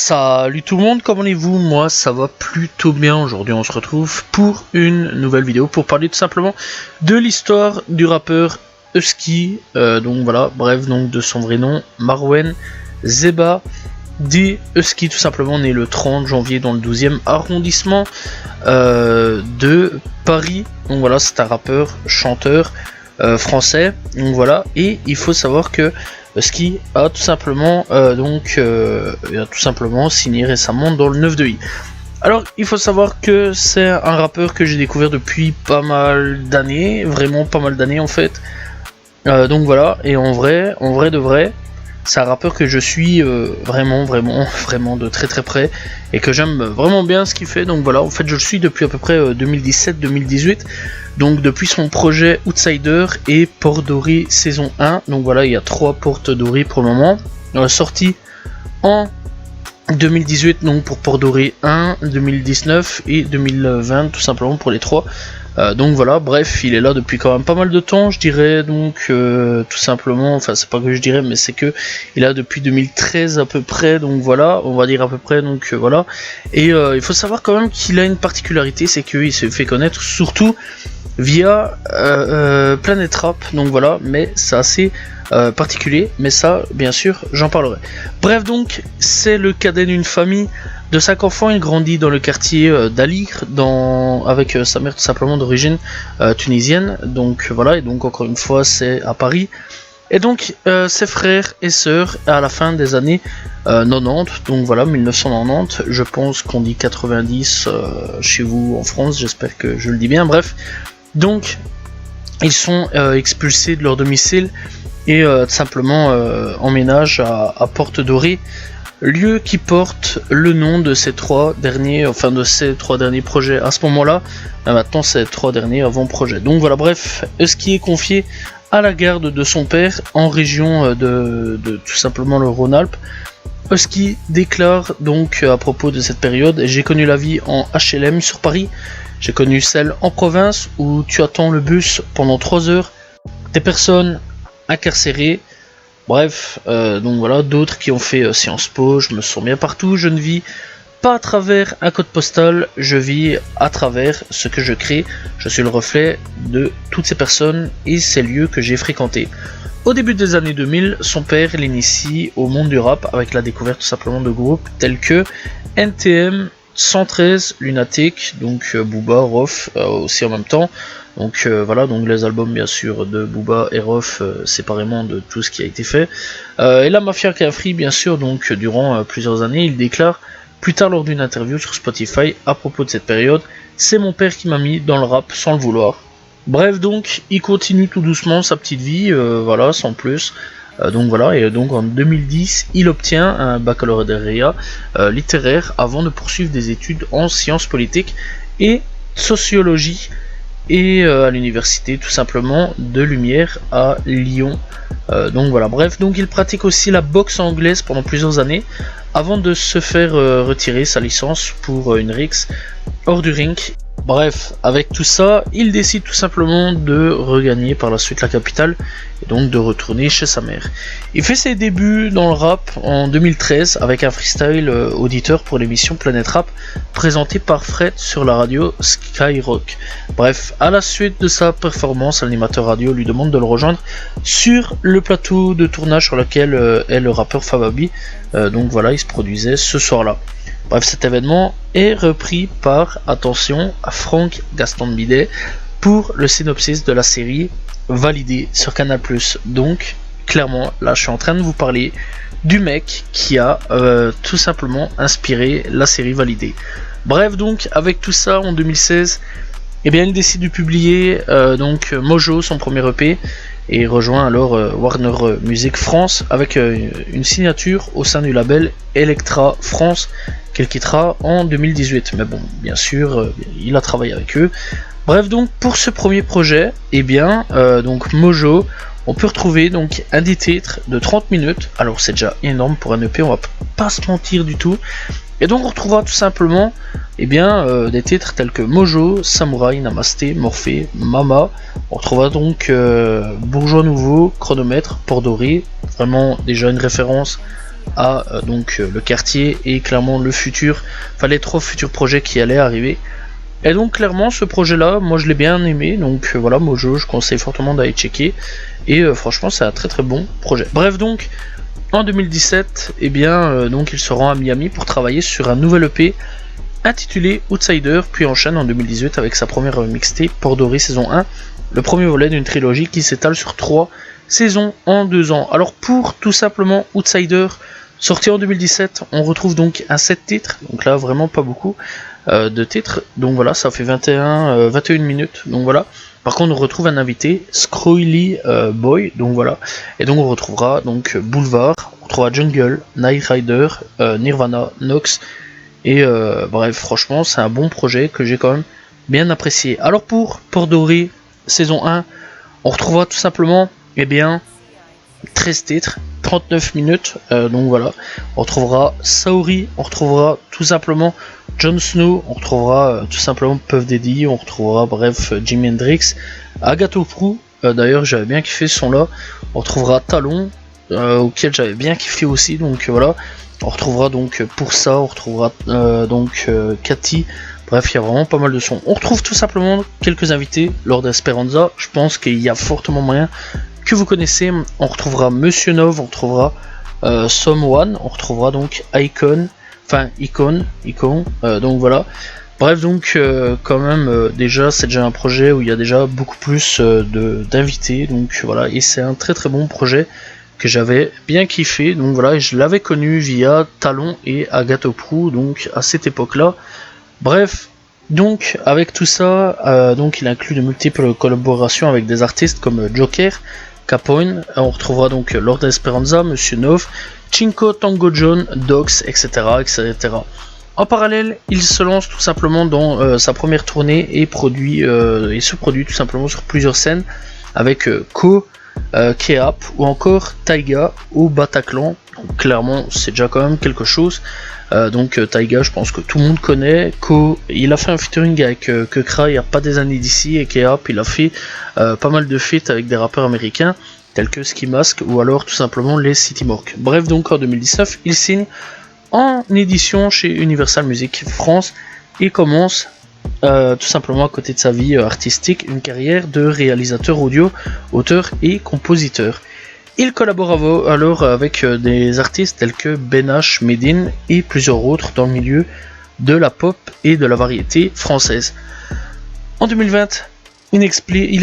Salut tout le monde, comment allez-vous? Moi ça va plutôt bien. Aujourd'hui on se retrouve pour une nouvelle vidéo pour parler tout simplement de l'histoire du rappeur Husky, donc voilà, bref, donc de son vrai nom, Marwan Zeba dit Husky, tout simplement né le 30 janvier dans le 12e arrondissement de Paris. Donc voilà, c'est un rappeur, chanteur français, donc voilà, et il faut savoir que Husky a tout simplement signé récemment dans le 9 de I. Alors il faut savoir que c'est un rappeur que j'ai découvert depuis pas mal d'années, vraiment pas mal d'années en fait. Donc voilà, et en vrai de vrai, c'est un rappeur que je suis vraiment de très très près et que j'aime vraiment bien ce qu'il fait. Donc voilà, en fait je le suis depuis à peu près 2017-2018, donc depuis son projet Outsider et Port Doré saison 1. Donc voilà, il y a 3 Portes Doré pour le moment, sorti en 2018 donc pour Port Doré 1, 2019 et 2020 tout simplement pour les 3. Donc voilà, bref, il est là depuis quand même pas mal de temps, je dirais, donc tout simplement, enfin c'est pas que je dirais, mais c'est que il est là depuis 2013 à peu près, donc voilà, on va dire à peu près, donc voilà. Et il faut savoir quand même qu'il a une particularité, c'est qu'il se fait connaître surtout via Planet Rap, donc voilà, mais c'est assez particulier, mais ça bien sûr j'en parlerai. Bref, donc c'est le cadet d'une famille de 5 enfants. Il grandit dans le quartier d'Alir, avec sa mère tout simplement d'origine tunisienne, donc voilà, et donc encore une fois c'est à Paris. Et donc ses frères et sœurs à la fin des années 90, donc voilà, 1990, je pense qu'on dit 90 chez vous en France, j'espère que je le dis bien, bref. Donc ils sont expulsés de leur domicile et tout simplement emménagent à Porte Doré, lieu qui porte le nom de ces 3 derniers, enfin de ces 3 derniers projets à ce moment-là. Maintenant c'est 3 derniers avant-projets. Donc voilà, bref, Husky est confié à la garde de son père en région de tout simplement le Rhône-Alpes. Husky déclare donc à propos de cette période: j'ai connu la vie en HLM sur Paris, j'ai connu celle en province où tu attends le bus pendant 3 heures, des personnes incarcérées. Bref, donc voilà, d'autres qui ont fait Sciences Po, je me sens bien partout, je ne vis pas à travers un code postal, je vis à travers ce que je crée, je suis le reflet de toutes ces personnes et ces lieux que j'ai fréquentés. Au début des années 2000, son père l'initie au monde du rap avec la découverte tout simplement de groupes tels que NTM, 113, Lunatic, donc Booba, Rof aussi en même temps. Donc voilà, donc les albums bien sûr de Booba et Rof séparément de tout ce qui a été fait. Et la Mafia Cafri bien sûr, donc durant plusieurs années. Il déclare plus tard lors d'une interview sur Spotify à propos de cette période: c'est mon père qui m'a mis dans le rap sans le vouloir. Bref, donc il continue tout doucement sa petite vie, voilà, sans plus. Donc voilà, et donc en 2010 il obtient un baccalauréat littéraire avant de poursuivre des études en sciences politiques et sociologie et à l'université tout simplement de Lumière à Lyon. Donc voilà, bref, donc il pratique aussi la boxe anglaise pendant plusieurs années avant de se faire retirer sa licence pour une rixe hors du ring. Bref, avec tout ça, il décide tout simplement de regagner par la suite la capitale et donc de retourner chez sa mère. Il fait ses débuts dans le rap en 2013 avec un freestyle auditeur pour l'émission Planet Rap présenté par Fred sur la radio Skyrock. Bref, à la suite de sa performance, l'animateur radio lui demande de le rejoindre sur le plateau de tournage sur lequel est le rappeur Fababi. Donc voilà, il se produisait ce soir-là. Bref, cet événement est repris par, attention, Franck Gaston Bidet pour le synopsis de la série Validé sur Canal+. Donc, clairement, là je suis en train de vous parler du mec qui a tout simplement inspiré la série Validé. Bref, donc, avec tout ça, en 2016, eh bien, il décide de publier donc Mojo, son premier EP, et rejoint alors Warner Music France avec une signature au sein du label Elektra France qu'elle quittera en 2018. Mais bon, bien sûr, il a travaillé avec eux. Bref, donc pour ce premier projet, eh bien, donc Mojo, on peut retrouver donc un des titres de 30 minutes. Alors c'est déjà énorme pour un EP, on va pas se mentir du tout. Et donc on retrouvera tout simplement des titres tels que Mojo, Samouraï, Namasté, Morphée, Mama. On retrouvera donc Bourgeois Nouveau, Chronomètre, Port Doré, vraiment déjà une référence à donc le quartier et clairement le futur, enfin les 3 futurs projets qui allaient arriver. Et donc clairement ce projet là, moi je l'ai bien aimé, donc voilà, Mojo, je conseille fortement d'aller checker, et franchement c'est un très très bon projet. Bref, donc en 2017, eh bien donc il se rend à Miami pour travailler sur un nouvel EP intitulé Outsider, puis enchaîne en 2018 avec sa première mixtape Port Doré saison 1, le premier volet d'une trilogie qui s'étale sur 3 saisons en 2 ans. Alors pour tout simplement Outsider, sorti en 2017, on retrouve donc un 7 titres, donc là vraiment pas beaucoup de titres, donc voilà, ça fait 21 minutes, donc voilà. Par contre on retrouve un invité, Scroily Boy, donc voilà, et donc on retrouvera donc Boulevard, on retrouvera Jungle, Night Rider, Nirvana, Nox, et bref, franchement c'est un bon projet que j'ai quand même bien apprécié. Alors pour Port Doré saison 1, on retrouvera tout simplement, eh bien, 13 titres, 39 minutes, donc voilà, on retrouvera Saori, on retrouvera tout simplement Jon Snow, on retrouvera tout simplement Puff Daddy, on retrouvera bref Jimi Hendrix, Agato Prou, d'ailleurs j'avais bien kiffé ce son là, on retrouvera Talon, auquel j'avais bien kiffé aussi, donc voilà, on retrouvera donc pour ça, on retrouvera donc Cathy. Bref, il y a vraiment pas mal de sons. On retrouve tout simplement quelques invités lors d'Esperanza. Je pense qu'il y a fortement moyen que vous connaissez. On retrouvera Monsieur Nov, on retrouvera Someone, on retrouvera donc Icon, donc voilà. Bref, donc quand même, déjà, c'est déjà un projet où il y a déjà beaucoup plus d'invités. Donc voilà, et c'est un très très bon projet que j'avais bien kiffé. Donc voilà, et je l'avais connu via Talon et Agato Prou, donc à cette époque-là. Bref, donc avec tout ça, donc il inclut de multiples collaborations avec des artistes comme Joker, Capoin, on retrouvera donc Lord Esperanza, Monsieur Nov, Chinko, Tango John, Dox, etc., etc. En parallèle, il se lance tout simplement dans sa première tournée et se produit tout simplement sur plusieurs scènes avec Ko, Keap ou encore Taiga au Bataclan. Donc, clairement, c'est déjà quand même quelque chose. Donc Taiga, je pense que tout le monde connaît. Ko, il a fait un featuring avec Kekra il n'y a pas des années d'ici, et Keap, il a fait pas mal de feats avec des rappeurs américains tels que Ski Mask ou alors tout simplement les City Mork. Bref, donc en 2019, il signe en édition chez Universal Music France et commence tout simplement à côté de sa vie artistique une carrière de réalisateur audio, auteur et compositeur. Il collabore alors avec des artistes tels que Ben H, Medine et plusieurs autres dans le milieu de la pop et de la variété française. En 2020, il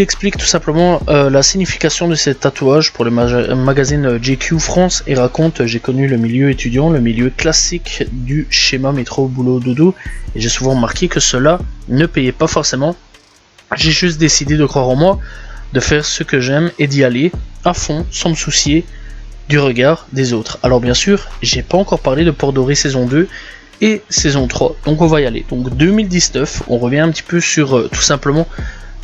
explique tout simplement la signification de ces tatouages pour le magazine GQ France et raconte: j'ai connu le milieu étudiant, le milieu classique du schéma métro boulot dodo, et j'ai souvent remarqué que cela ne payait pas forcément. J'ai juste décidé de croire en moi, de faire ce que j'aime et d'y aller à fond sans me soucier du regard des autres. Alors bien sûr, j'ai pas encore parlé de Port Doré saison 2 et saison 3, donc on va y aller. Donc 2019, on revient un petit peu sur tout simplement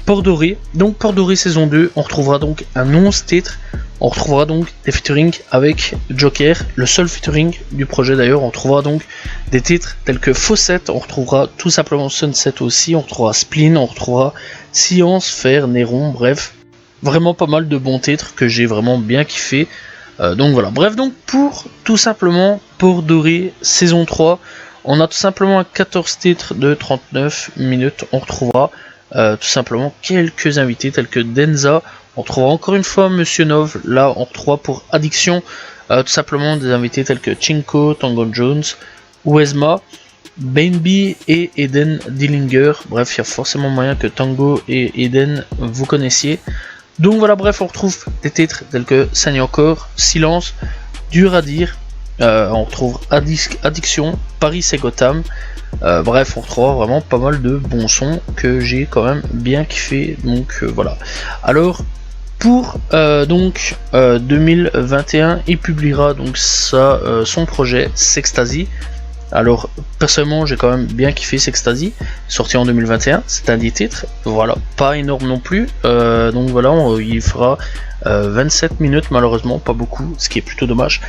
Port Doré. Donc Port Doré saison 2, on retrouvera donc un 11 titre, on retrouvera donc des featuring avec Joker, le seul featuring du projet d'ailleurs. On retrouvera donc des titres tels que Fawcett, on retrouvera tout simplement Sunset aussi, on retrouvera Spleen, on retrouvera Science, Fer, Néron, bref, vraiment pas mal de bons titres que j'ai vraiment bien kiffé. Donc voilà, bref, donc pour tout simplement Port Doré saison 3, on a tout simplement 14 titres de 39 minutes, on retrouvera tout simplement quelques invités tels que Denza, on retrouvera encore une fois Monsieur Nov, là on retrouvera pour Addiction tout simplement des invités tels que Chinko, Tango Jones, Uesma, Bainby et Eden Dillinger. Bref, il y a forcément moyen que Tango et Eden vous connaissiez. Donc voilà, bref, on retrouve des titres tels que Saigne encore, Silence, Dur à dire, on retrouve Addiction, Paris c'est Gotham. Bref, on retrouvera vraiment pas mal de bons sons que j'ai quand même bien kiffé. Donc voilà. Alors pour 2021, il publiera donc son projet Sextasy. Alors personnellement j'ai quand même bien kiffé Sextasy, sorti en 2021, c'est un 10 titres, voilà, pas énorme non plus, donc voilà, il fera 27 minutes malheureusement, pas beaucoup, ce qui est plutôt dommage.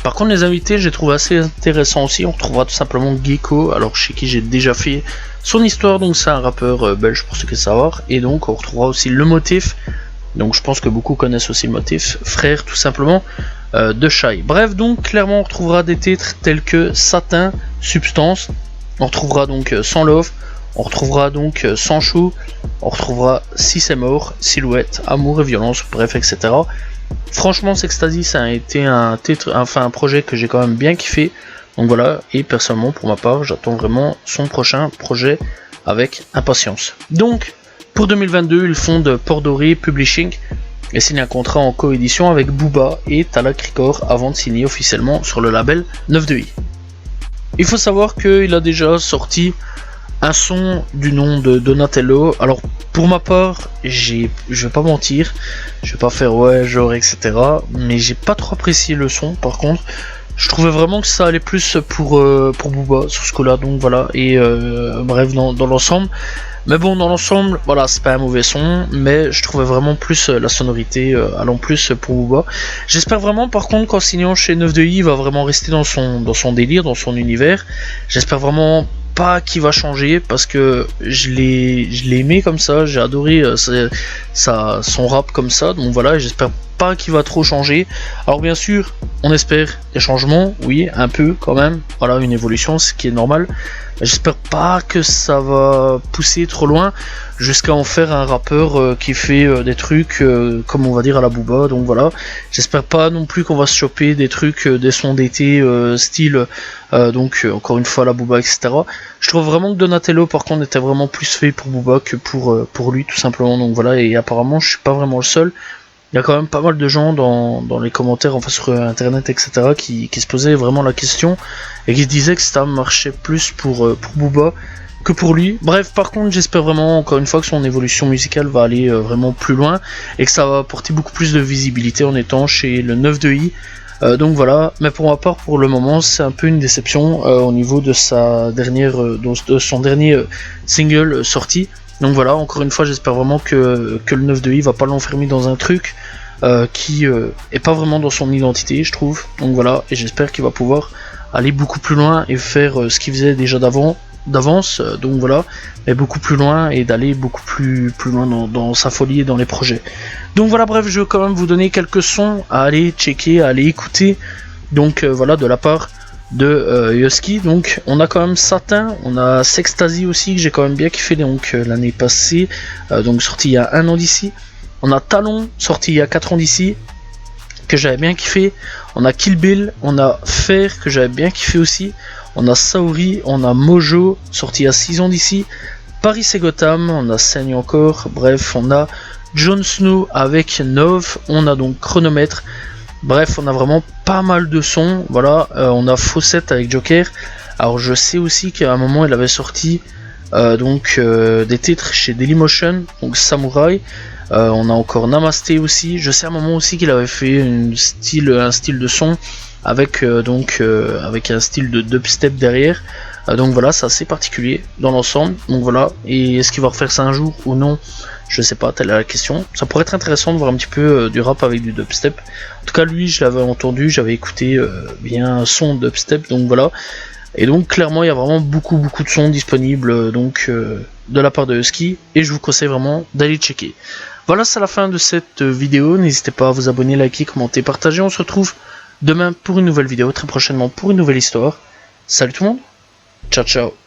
Par contre les invités j'ai trouvé assez intéressant aussi, on retrouvera tout simplement Gecko, alors chez qui j'ai déjà fait son histoire, donc c'est un rappeur belge pour ceux qui savent, et donc on retrouvera aussi Le Motif, donc je pense que beaucoup connaissent aussi Le Motif, Frère tout simplement, de Shai. Bref, donc clairement on retrouvera des titres tels que Satin, Substance, on retrouvera donc Sans Love, on retrouvera donc Sans Chou, on retrouvera Si c'est mort, Silhouette, Amour et Violence, bref, etc. Franchement, Sextasy, ça a été un titre, enfin un projet que j'ai quand même bien kiffé. Donc voilà, et personnellement pour ma part, j'attends vraiment son prochain projet avec impatience. Donc, pour 2022, ils fondent Port Doré Publishing et signent un contrat en coédition avec Booba et Talak Records avant de signer officiellement sur le label 9-2i. Il faut savoir qu'il a déjà sorti un son du nom de Donatello. Alors pour ma part, je vais pas mentir, je vais pas faire ouais genre etc. Mais j'ai pas trop apprécié le son. Par contre, je trouvais vraiment que ça allait plus pour Booba sur ce coup-là. Donc voilà. Et bref dans l'ensemble. Mais bon, dans l'ensemble, voilà, c'est pas un mauvais son, mais je trouvais vraiment plus la sonorité allant plus pour Booba. J'espère vraiment, par contre, qu'en signant chez 9-2i, il va vraiment rester dans son délire, dans son univers. J'espère vraiment pas qu'il va changer, parce que je l'ai aimé comme ça, j'ai adoré son rap comme ça, donc voilà, j'espère pas qu'il va trop changer. Alors bien sûr, on espère des changements, oui, un peu quand même, voilà, une évolution, ce qui est normal. J'espère pas que ça va pousser trop loin jusqu'à en faire un rappeur qui fait des trucs comme on va dire à la Booba, donc voilà. J'espère pas non plus qu'on va se choper des trucs, des sons d'été style donc encore une fois la Booba, etc. Je trouve vraiment que Donatello par contre était vraiment plus fait pour Booba que pour lui tout simplement, donc voilà, et apparemment je suis pas vraiment le seul. Il y a quand même pas mal de gens dans les commentaires, enfin sur internet, etc. qui se posaient vraiment la question et qui se disaient que ça marchait plus pour Booba que pour lui. Bref, par contre, j'espère vraiment, encore une fois, que son évolution musicale va aller vraiment plus loin et que ça va apporter beaucoup plus de visibilité en étant chez le 9-2i. Donc voilà, mais pour ma part, pour le moment, c'est un peu une déception au niveau de sa dernière, de son dernier single sorti. Donc voilà, encore une fois, j'espère vraiment que le 9-2i va pas l'enfermer dans un truc qui est pas vraiment dans son identité, je trouve. Donc voilà, et j'espère qu'il va pouvoir aller beaucoup plus loin et faire ce qu'il faisait déjà d'avance, donc voilà, mais beaucoup plus loin et d'aller beaucoup plus loin dans sa folie et dans les projets. Donc voilà, bref, je vais quand même vous donner quelques sons à aller checker, à aller écouter. Donc voilà, de la part de Husky. Donc on a quand même Satin, on a Sextasy aussi que j'ai quand même bien kiffé donc l'année passée, donc sorti il y a 1 an d'ici. On a Talon sorti il y a 4 ans d'ici que j'avais bien kiffé. On a Kill Bill, on a Fer que j'avais bien kiffé aussi. On a Saori, on a Mojo sorti il y a 6 ans d'ici. Paris et Gotham, on a Saigne encore. Bref, on a Jon Snow avec Nov, on a donc Chronomètre. Bref, on a vraiment pas mal de sons, voilà, on a Fawcett avec Joker. Alors je sais aussi qu'à un moment il avait sorti des titres chez Dailymotion, donc Samurai. On a encore Namasté aussi, je sais à un moment aussi qu'il avait fait un style de son avec avec un style de dubstep derrière. Donc voilà, c'est assez particulier dans l'ensemble, donc voilà, et est-ce qu'il va refaire ça un jour ou non? Je sais pas, telle est la question. Ça pourrait être intéressant de voir un petit peu du rap avec du dubstep. En tout cas, lui, je l'avais entendu, j'avais écouté bien un son dubstep, donc voilà. Et donc, clairement, il y a vraiment beaucoup de sons disponibles de la part de Husky. Et je vous conseille vraiment d'aller checker. Voilà, c'est la fin de cette vidéo. N'hésitez pas à vous abonner, liker, commenter, partager. On se retrouve demain pour une nouvelle vidéo, très prochainement pour une nouvelle histoire. Salut tout le monde, ciao ciao.